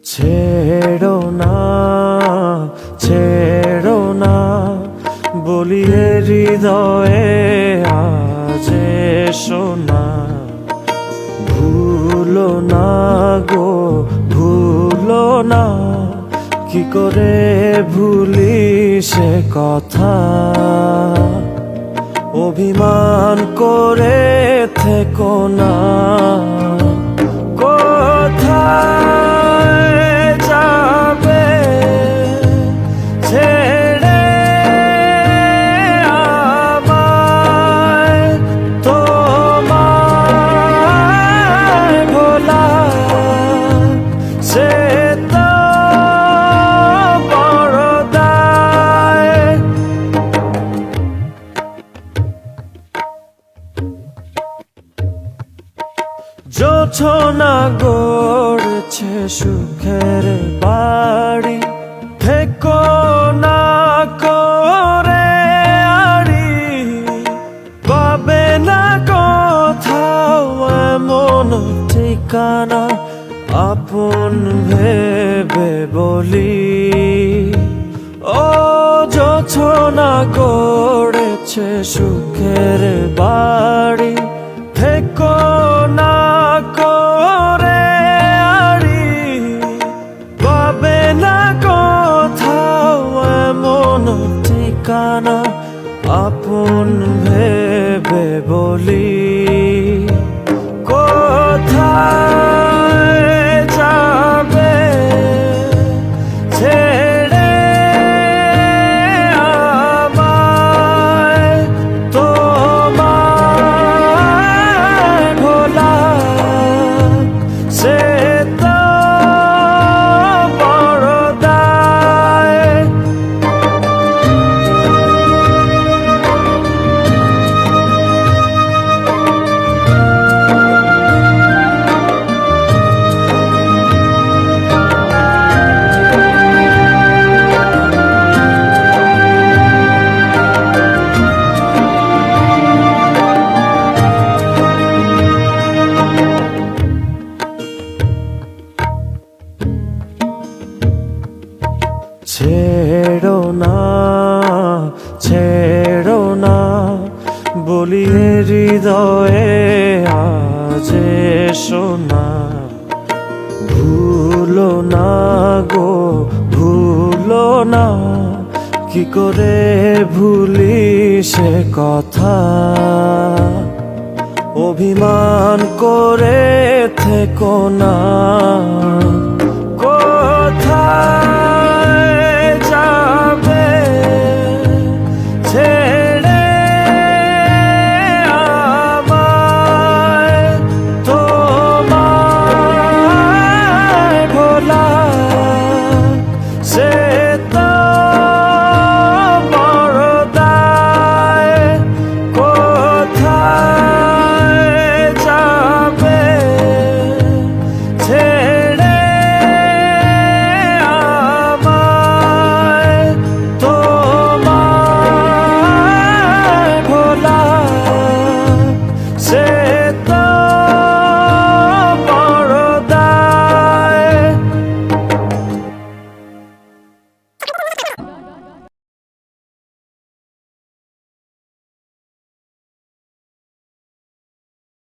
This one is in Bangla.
ছেড়ো না, ছেড়ো না, বলিয়ে হৃদয়ে আজ শোনা। ভুলো না গো, ভুলো না, কি করে ভুলি সে কথা। অভিমান করে থেকো না, কোথায় যাবে ছেড়ে আমায়। তোমায় ভোলা সে তো বড় দায়। জোছনা গড়েছে সুখের বাড়ি, থেকো না করে আড়ি। পাবে না কোথাও এমন ঠিকানা, আপন ভেবে বলি। ও জোছনা গড়েছে সুখের বাড়ি, থেকো না করে আড়ি। পাবে না কোথাও এমন ঠিকানা, আপন ভেবে বলি। কোথায় যাবে ছেড়ে আমায়। তোমায় ভোলা সে তো বড় দায়। ছেড়ো না, ছেড়ো না, বলিয়ে হৃদয়ে আজ শোনা। ভুলো না গো, ভুলো না, কি করে ভুলি সে কথা। অভিমান করে থেকো না, কোথায় যাবে ছেড়ে আমায়। তোমায় ভোলা সে তো বড় দায়। কোথায় যাবে ছেড়ে আমায়। তোমায় ভোলা সে